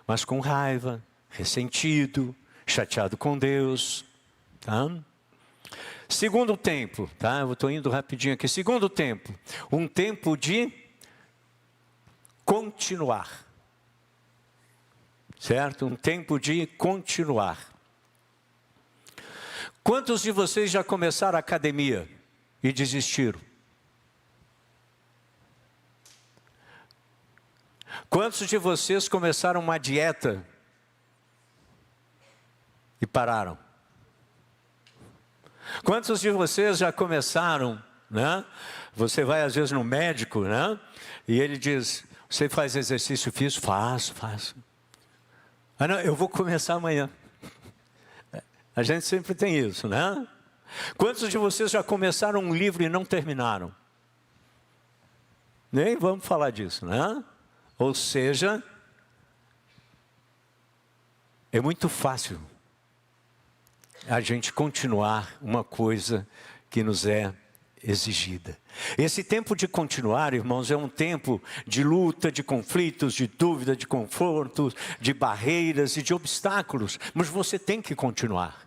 Speaker 1: mas com raiva, ressentido, chateado com Deus. Tá? Segundo tempo, tá? Eu estou indo rapidinho aqui. Segundo tempo, um tempo de continuar. Certo? Um tempo de continuar. Quantos de vocês já começaram a academia e desistiram? Quantos de vocês começaram uma dieta e pararam? Quantos de vocês já começaram, né? Você vai às vezes no médico, né? E ele diz, você faz exercício físico? Faço. Ah, não, eu vou começar amanhã. A gente sempre tem isso, né? Quantos de vocês já começaram um livro e não terminaram? Nem vamos falar disso, né? Ou seja, é muito fácil a gente continuar uma coisa que nos é exigida. Esse tempo de continuar, irmãos, é um tempo de luta, de conflitos, de dúvida, de confortos, de barreiras e de obstáculos, mas você tem que continuar.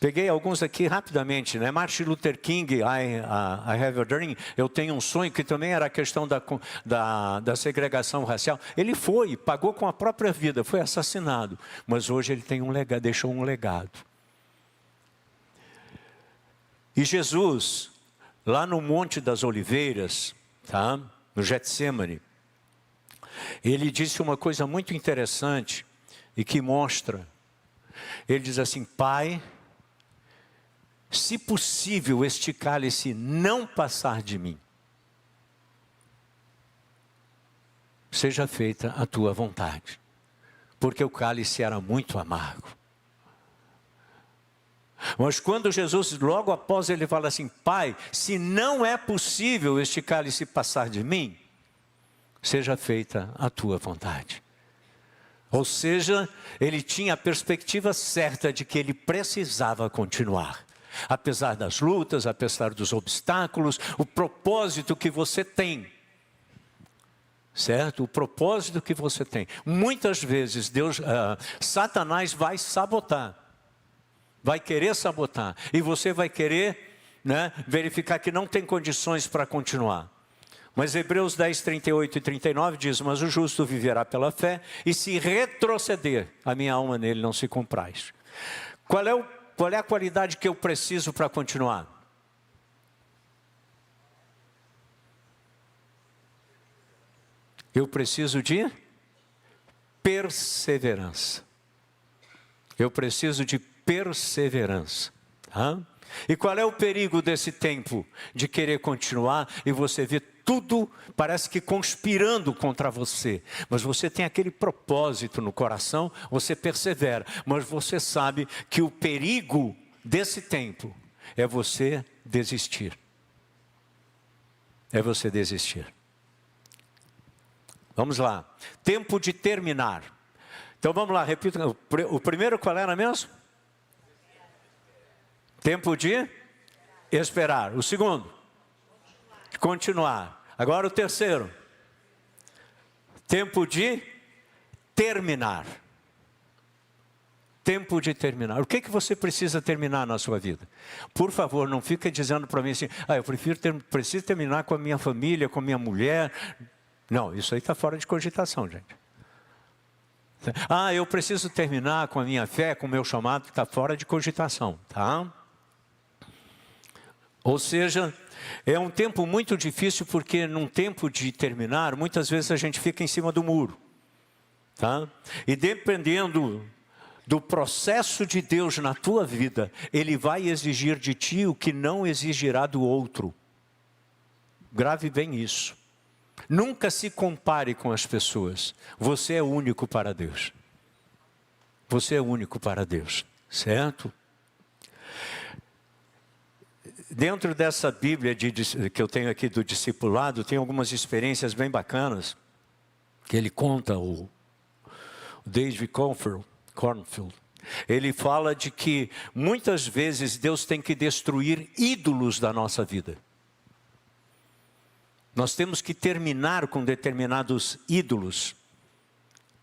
Speaker 1: Peguei alguns aqui rapidamente, né? Martin Luther King, I have a dream. Eu tenho um sonho, que também era a questão da segregação racial. Ele pagou com a própria vida, foi assassinado. Mas hoje ele tem deixou um legado. E Jesus, lá no Monte das Oliveiras, tá? No Getsemane, ele disse uma coisa muito interessante e que mostra. Ele diz assim, Pai, se possível este cálice não passar de mim, seja feita a tua vontade. Porque o cálice era muito amargo. Mas quando Jesus, logo após ele fala assim, Pai, se não é possível este cálice passar de mim, seja feita a tua vontade. Ou seja, ele tinha a perspectiva certa de que ele precisava continuar. Apesar das lutas, apesar dos obstáculos, o propósito que você tem, certo? O propósito que você tem. Muitas vezes Satanás vai sabotar, vai querer sabotar, e você vai querer, né, verificar que não tem condições para continuar. Mas Hebreus 10, 38 e 39 diz, mas o justo viverá pela fé, e se retroceder, a minha alma nele não se compraz. Qual é a qualidade que eu preciso para continuar? Eu preciso de perseverança. Eu preciso de perseverança. Tá? E qual é o perigo desse tempo de querer continuar e você vê tudo, parece que conspirando contra você, mas você tem aquele propósito no coração, você persevera, mas você sabe que o perigo desse tempo é você desistir. É você desistir. Vamos lá. Tempo de terminar. Então vamos lá, repita. O primeiro qual era mesmo? Tempo de esperar. O segundo? Continuar. Agora o terceiro. Tempo de terminar. Tempo de terminar. O que você precisa terminar na sua vida? Por favor, não fique dizendo para mim assim, eu preciso terminar com a minha família, com a minha mulher. Não, isso aí está fora de cogitação, gente. Eu preciso terminar com a minha fé, com o meu chamado, está fora de cogitação, tá? Ou seja, é um tempo muito difícil, porque num tempo de terminar, muitas vezes a gente fica em cima do muro, tá? E dependendo do processo de Deus na tua vida, Ele vai exigir de ti o que não exigirá do outro. Grave bem isso. Nunca se compare com as pessoas. Você é único para Deus. Você é único para Deus, certo? Dentro dessa Bíblia que eu tenho aqui do discipulado, tem algumas experiências bem bacanas, que ele conta, o David Cornfield. Ele fala de que muitas vezes Deus tem que destruir ídolos da nossa vida. Nós temos que terminar com determinados ídolos,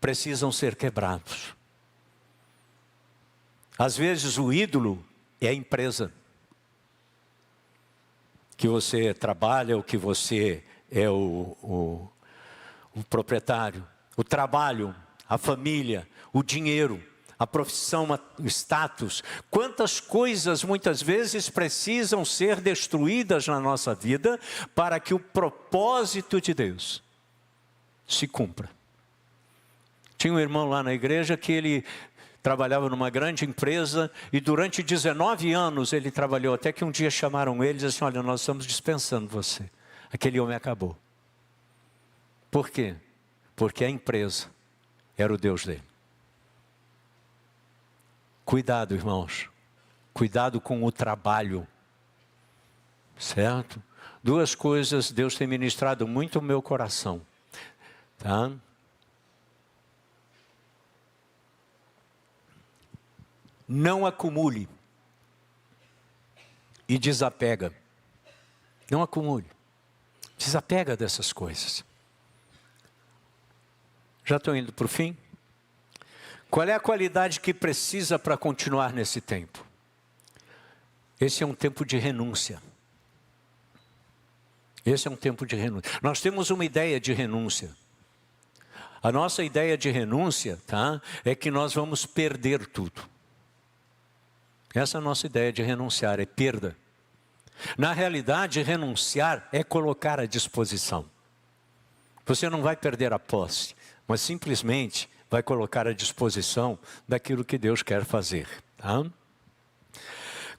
Speaker 1: precisam ser quebrados. Às vezes o ídolo é a empresa que você trabalha, ou que você é o proprietário. O trabalho, a família, o dinheiro, a profissão, o status. Quantas coisas muitas vezes precisam ser destruídas na nossa vida para que o propósito de Deus se cumpra. Tinha um irmão lá na igreja que ele trabalhava numa grande empresa e durante 19 anos ele trabalhou, até que um dia chamaram ele e disseram assim, olha, nós estamos dispensando você. Aquele homem acabou. Por quê? Porque a empresa era o Deus dele. Cuidado, irmãos. Cuidado com o trabalho. Certo? Duas coisas Deus tem ministrado muito no meu coração. Tá? Não acumule. E desapega. Não acumule. Desapega dessas coisas. Já estou indo para o fim? Qual é a qualidade que precisa para continuar nesse tempo? Esse é um tempo de renúncia. Esse é um tempo de renúncia. Nós temos uma ideia de renúncia. A nossa ideia de renúncia, tá, é que nós vamos perder tudo. Essa é a nossa ideia de renunciar, é perda. Na realidade, renunciar é colocar à disposição. Você não vai perder a posse, mas simplesmente vai colocar à disposição daquilo que Deus quer fazer. Tá?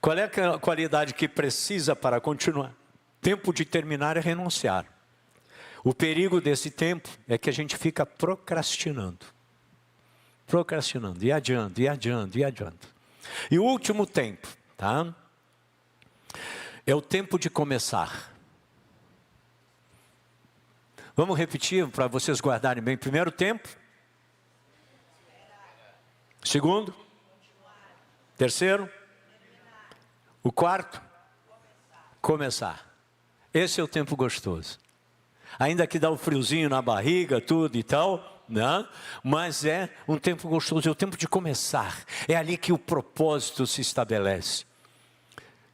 Speaker 1: Qual é a qualidade que precisa para continuar? Tempo de terminar é renunciar. O perigo desse tempo é que a gente fica procrastinando. Procrastinando, e adiando, e adiando, e adiando. E o último tempo, tá? É o tempo de começar. Vamos repetir para vocês guardarem bem. Primeiro tempo. Segundo. Terceiro. O quarto. Começar. Esse é o tempo gostoso. Ainda que dá o friozinho na barriga, tudo e tal, né? Mas é um tempo gostoso, é o tempo de começar. É ali que o propósito se estabelece.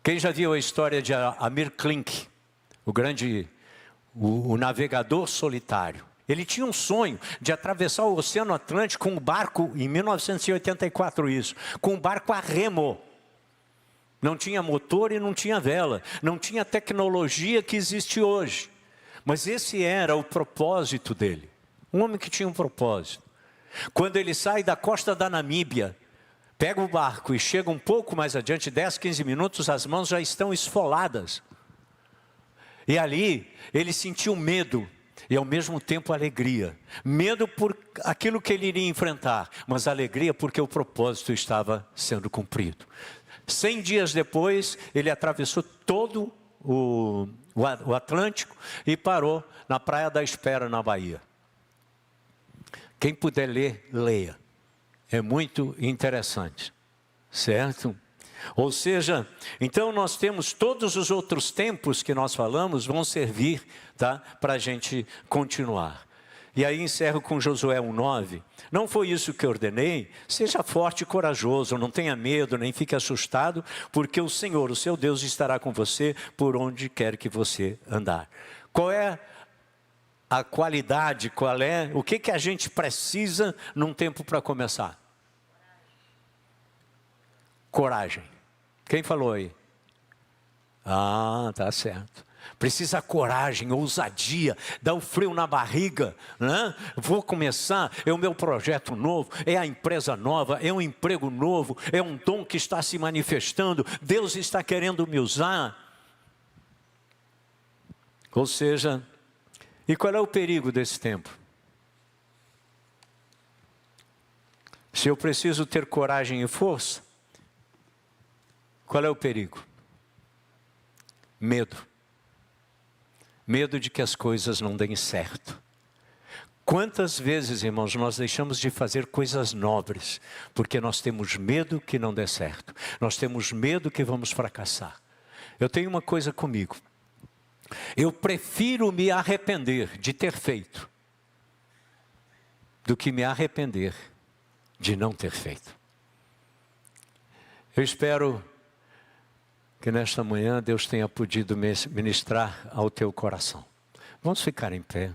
Speaker 1: Quem já viu a história de Amir Klink, o navegador solitário? Ele tinha um sonho de atravessar o Oceano Atlântico com um barco, em 1984 isso, com um barco a remo. Não tinha motor e não tinha vela, não tinha tecnologia que existe hoje. Mas esse era o propósito dele. Um homem que tinha um propósito. Quando ele sai da costa da Namíbia, pega o barco e chega um pouco mais adiante, 10, 15 minutos, as mãos já estão esfoladas. E ali ele sentiu medo e ao mesmo tempo alegria. Medo por aquilo que ele iria enfrentar, mas alegria porque o propósito estava sendo cumprido. 100 dias depois, ele atravessou todo o Atlântico e parou na Praia da Espera, na Bahia. Quem puder ler, leia. É muito interessante, certo? Ou seja, então nós temos todos os outros tempos que nós falamos vão servir, tá, para a gente continuar. E aí encerro com Josué 1:9. Não foi isso que eu ordenei? Seja forte e corajoso, não tenha medo, nem fique assustado, porque o Senhor, o seu Deus, estará com você por onde quer que você andar. Qual é a qualidade, o que a gente precisa num tempo para começar? Coragem. Quem falou aí? Ah, tá certo. Precisa coragem, ousadia, dá o frio na barriga, né? Vou começar, é o meu projeto novo, é a empresa nova, é um emprego novo, é um dom que está se manifestando, Deus está querendo me usar. Ou seja, e qual é o perigo desse tempo? Se eu preciso ter coragem e força, qual é o perigo? Medo. Medo de que as coisas não deem certo. Quantas vezes, irmãos, nós deixamos de fazer coisas nobres, porque nós temos medo que não dê certo. Nós temos medo que vamos fracassar. Eu tenho uma coisa comigo. Eu prefiro me arrepender de ter feito, do que me arrepender de não ter feito. Eu espero que nesta manhã Deus tenha podido ministrar ao teu coração. Vamos ficar em pé.